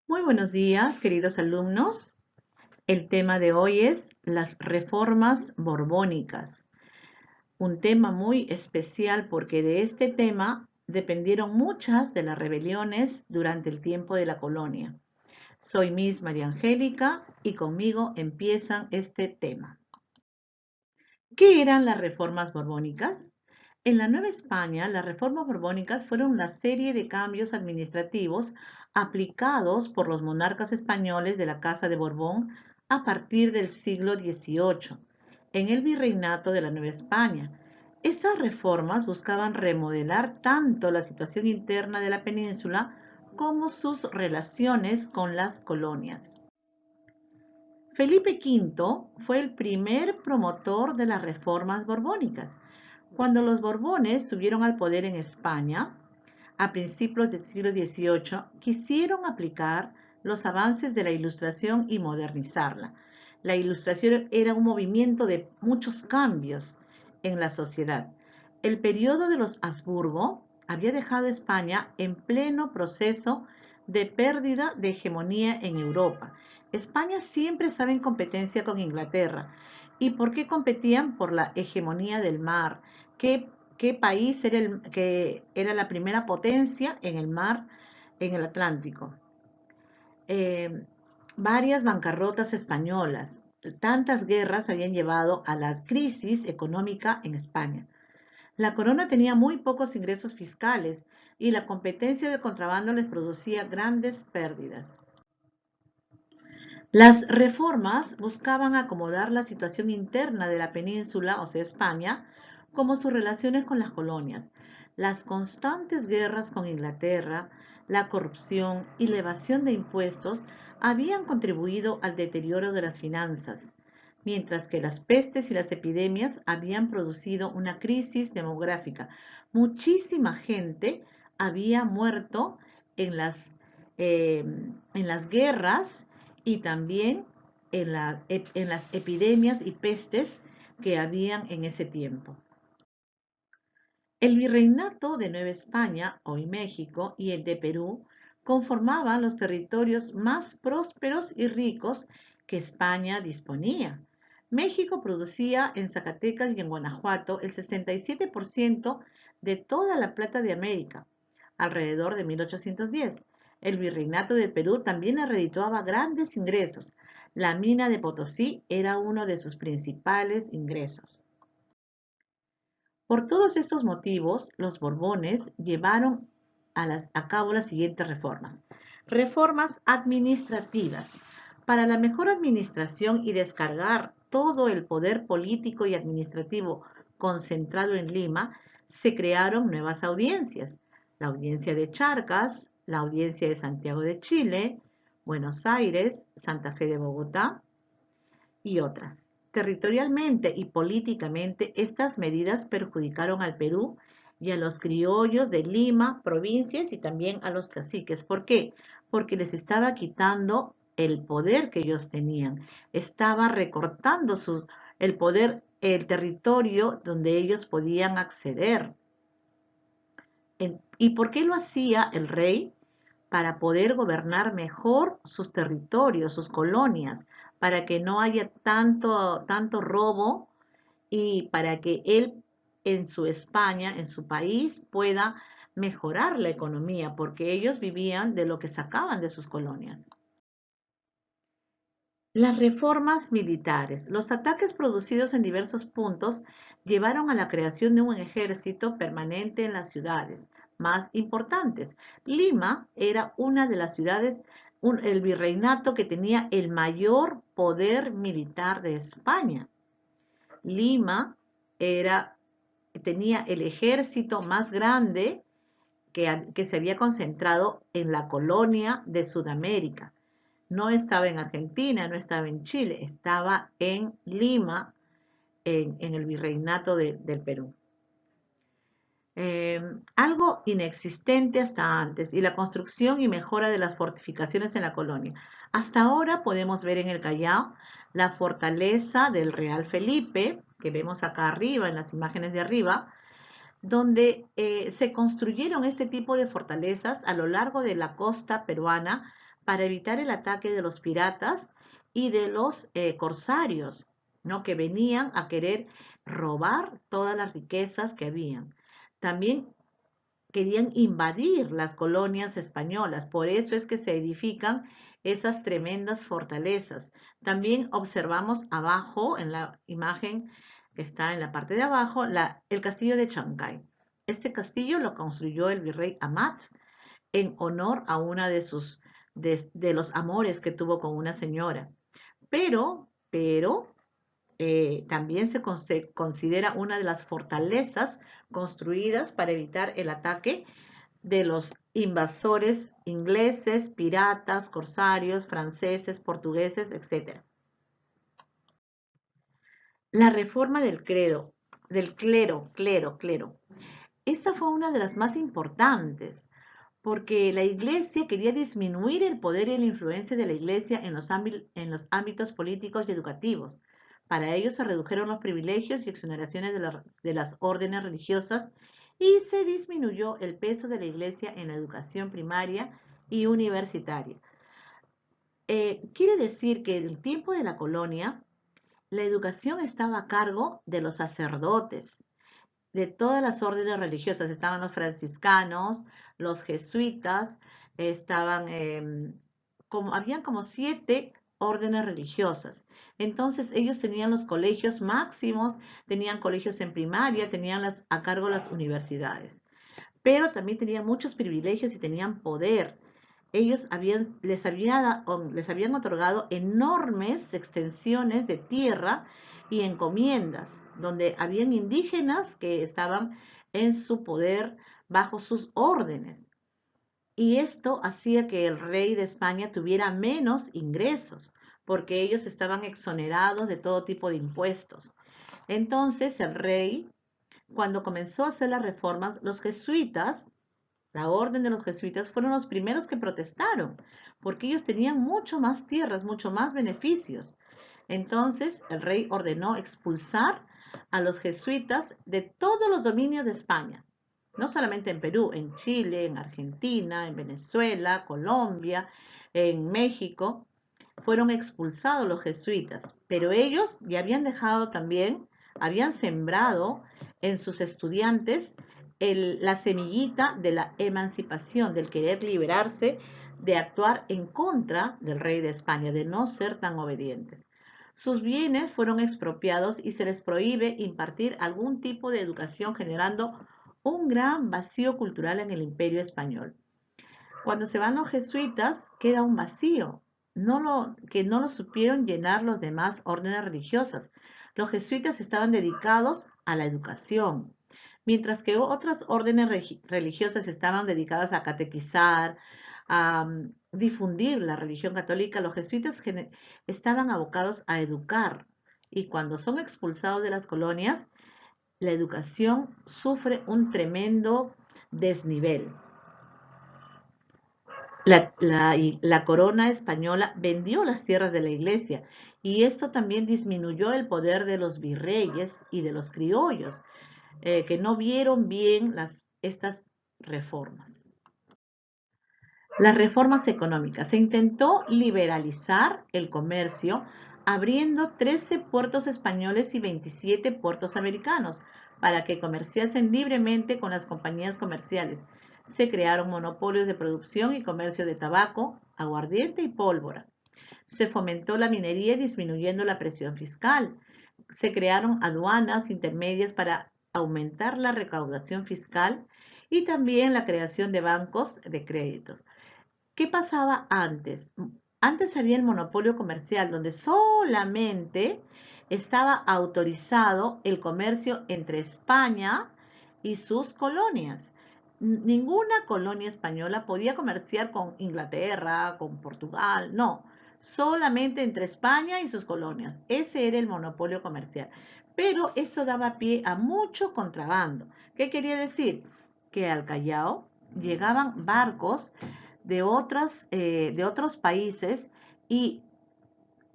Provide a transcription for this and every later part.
Muy buenos días, queridos alumnos. El tema de hoy es las reformas borbónicas, un tema muy especial porque de este tema dependieron muchas de las rebeliones durante el tiempo de la colonia. Soy Miss María Angélica y conmigo empiezan este tema. ¿Qué eran las reformas borbónicas? En la Nueva España, las reformas borbónicas fueron una serie de cambios administrativos aplicados por los monarcas españoles de la Casa de Borbón a partir del siglo XVIII, en el virreinato de la Nueva España. Estas reformas buscaban remodelar tanto la situación interna de la península como sus relaciones con las colonias. Felipe V fue el primer promotor de las reformas borbónicas. Cuando los Borbones subieron al poder en España, a principios del siglo XVIII, quisieron aplicar los avances de la Ilustración y modernizarla. La Ilustración era un movimiento de muchos cambios en la sociedad. El periodo de los Habsburgo había dejado a España en pleno proceso de pérdida de hegemonía en Europa. España siempre estaba en competencia con Inglaterra. ¿Y por qué competían? Por la hegemonía del mar. ¿Qué país era que era la primera potencia en el mar, en el Atlántico? Eh, Varias bancarrotas españolas, tantas guerras habían llevado a la crisis económica en España. La corona tenía muy pocos ingresos fiscales y la competencia del contrabando les producía grandes pérdidas. Las reformas buscaban acomodar la situación interna de la península, o sea, España, como sus relaciones con las colonias. Las constantes guerras con Inglaterra, la corrupción y la evasión de impuestos habían contribuido al deterioro de las finanzas, mientras que las pestes y las epidemias habían producido una crisis demográfica. Muchísima gente había muerto en las guerras y también en las epidemias y pestes que habían en ese tiempo. El virreinato de Nueva España, hoy México, y el de Perú conformaban los territorios más prósperos y ricos que España disponía. México producía en Zacatecas y en Guanajuato el 67% de toda la plata de América, alrededor de 1810. El virreinato del Perú también redituaba grandes ingresos. La mina de Potosí era uno de sus principales ingresos. Por todos estos motivos, los Borbones llevaron a cabo las siguientes reformas. Reformas administrativas. Para la mejor administración y descargar todo el poder político y administrativo concentrado en Lima, se crearon nuevas audiencias. La audiencia de Charcas, la audiencia de Santiago de Chile, Buenos Aires, Santa Fe de Bogotá, y otras. Territorialmente y políticamente, estas medidas perjudicaron al Perú y a los criollos de Lima, provincias y también a los caciques. ¿Por qué? Porque les estaba quitando el poder que ellos tenían. Estaba recortando el poder, el territorio donde ellos podían acceder. ¿Y por qué lo hacía el rey? Para poder gobernar mejor sus territorios, sus colonias, para que no haya tanto robo y para que él en su España, en su país, pueda mejorar la economía, porque ellos vivían de lo que sacaban de sus colonias. Las reformas militares. Los ataques producidos en diversos puntos llevaron a la creación de un ejército permanente en las ciudades más importantes. Lima era una de las ciudades, el virreinato que tenía el mayor poder militar de España. Lima era, tenía el ejército más grande que se había concentrado en la colonia de Sudamérica. No estaba en Argentina, no estaba en Chile, estaba en Lima, en el virreinato del Perú. Algo inexistente hasta antes, y la construcción y mejora de las fortificaciones en la colonia. Hasta ahora podemos ver en el Callao la fortaleza del Real Felipe, que vemos acá arriba, en las imágenes de arriba, donde se construyeron este tipo de fortalezas a lo largo de la costa peruana para evitar el ataque de los piratas y de los corsarios, ¿no? Que venían a querer robar todas las riquezas que habían. También querían invadir las colonias españolas, por eso es que se edifican esas tremendas fortalezas. También observamos abajo, en la imagen que está en la parte de abajo, el castillo de Chancay. Este castillo lo construyó el virrey Amat en honor a una de los amores que tuvo con una señora. Pero también se considera una de las fortalezas construidas para evitar el ataque de los invasores ingleses, piratas, corsarios, franceses, portugueses, etc. La reforma del clero. Esta fue una de las más importantes, porque la iglesia quería disminuir el poder y la influencia de la iglesia en los ámbitos políticos y educativos. Para ello se redujeron los privilegios y exoneraciones de las órdenes religiosas y se disminuyó el peso de la iglesia en la educación primaria y universitaria. Quiere decir que en el tiempo de la colonia, la educación estaba a cargo de los sacerdotes, de todas las órdenes religiosas. Estaban los franciscanos, los jesuitas, habían como 7 órdenes religiosas. Entonces ellos tenían los colegios máximos, tenían colegios en primaria, tenían a cargo las universidades, pero también tenían muchos privilegios y tenían poder. Ellos les habían otorgado enormes extensiones de tierra y encomiendas, donde habían indígenas que estaban en su poder bajo sus órdenes. Y esto hacía que el rey de España tuviera menos ingresos, porque ellos estaban exonerados de todo tipo de impuestos. Entonces el rey, cuando comenzó a hacer las reformas, los jesuitas, la orden de los jesuitas, fueron los primeros que protestaron, porque ellos tenían mucho más tierras, mucho más beneficios. Entonces el rey ordenó expulsar a los jesuitas de todos los dominios de España, no solamente en Perú, en Chile, en Argentina, en Venezuela, Colombia, en México. Fueron expulsados los jesuitas, pero ellos ya habían dejado también, habían sembrado en sus estudiantes la semillita de la emancipación, del querer liberarse, de actuar en contra del rey de España, de no ser tan obedientes. Sus bienes fueron expropiados y se les prohíbe impartir algún tipo de educación, generando un gran vacío cultural en el imperio español. Cuando se van los jesuitas, queda un vacío, que no lo supieron llenar los demás órdenes religiosas. Los jesuitas estaban dedicados a la educación, mientras que otras órdenes religiosas estaban dedicadas a catequizar, a difundir la religión católica. Los jesuitas estaban abocados a educar, y cuando son expulsados de las colonias, la educación sufre un tremendo desnivel. La corona española vendió las tierras de la iglesia, y esto también disminuyó el poder de los virreyes y de los criollos, que no vieron bien estas reformas. Las reformas económicas. Se intentó liberalizar el comercio abriendo 13 puertos españoles y 27 puertos americanos para que comerciasen libremente con las compañías comerciales. Se crearon monopolios de producción y comercio de tabaco, aguardiente y pólvora. Se fomentó la minería disminuyendo la presión fiscal. Se crearon aduanas intermedias para aumentar la recaudación fiscal y también la creación de bancos de créditos. ¿Qué pasaba antes? Antes había el monopolio comercial, donde solamente estaba autorizado el comercio entre España y sus colonias. Ninguna colonia española podía comerciar con Inglaterra, con Portugal, no, solamente entre España y sus colonias. Ese era el monopolio comercial. Pero eso daba pie a mucho contrabando. ¿Qué quería decir? Que al Callao llegaban barcos de otros países, y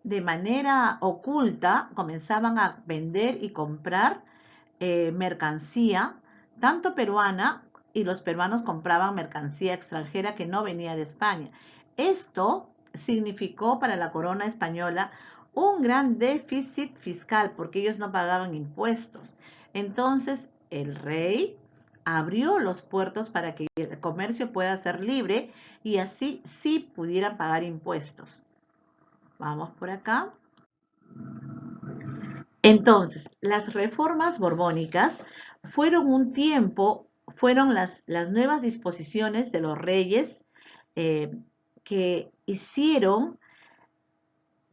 de manera oculta comenzaban a vender y comprar mercancía, tanto peruana, y los peruanos compraban mercancía extranjera que no venía de España. Esto significó para la corona española un gran déficit fiscal porque ellos no pagaban impuestos. Entonces el rey abrió los puertos para que el comercio pueda ser libre y así sí pudieran pagar impuestos. Vamos por acá. Entonces, las reformas borbónicas fueron un tiempo, fueron las nuevas disposiciones de los reyes eh, que hicieron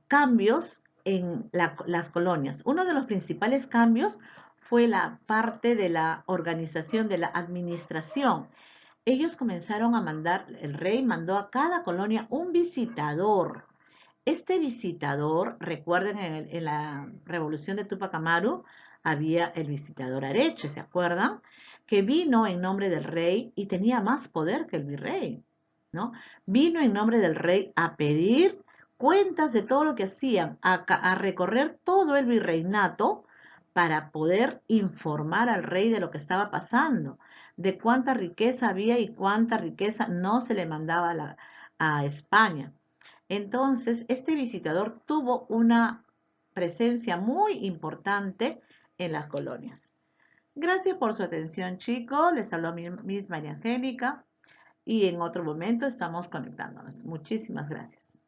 cambios en las colonias. Uno de los principales cambios fue la parte de la organización de la administración. Ellos comenzaron a mandar, el rey mandó a cada colonia un visitador. Este visitador, recuerden en la revolución de Tupac Amaru, había el visitador Areche, ¿se acuerdan? Que vino en nombre del rey y tenía más poder que el virrey, ¿no? Vino en nombre del rey a pedir cuentas de todo lo que hacían, a recorrer todo el virreinato para poder informar al rey de lo que estaba pasando, de cuánta riqueza había y cuánta riqueza no se le mandaba a España. Entonces, este visitador tuvo una presencia muy importante en las colonias. Gracias por su atención, chicos. Les habló Miss María Angélica y en otro momento estamos conectándonos. Muchísimas gracias.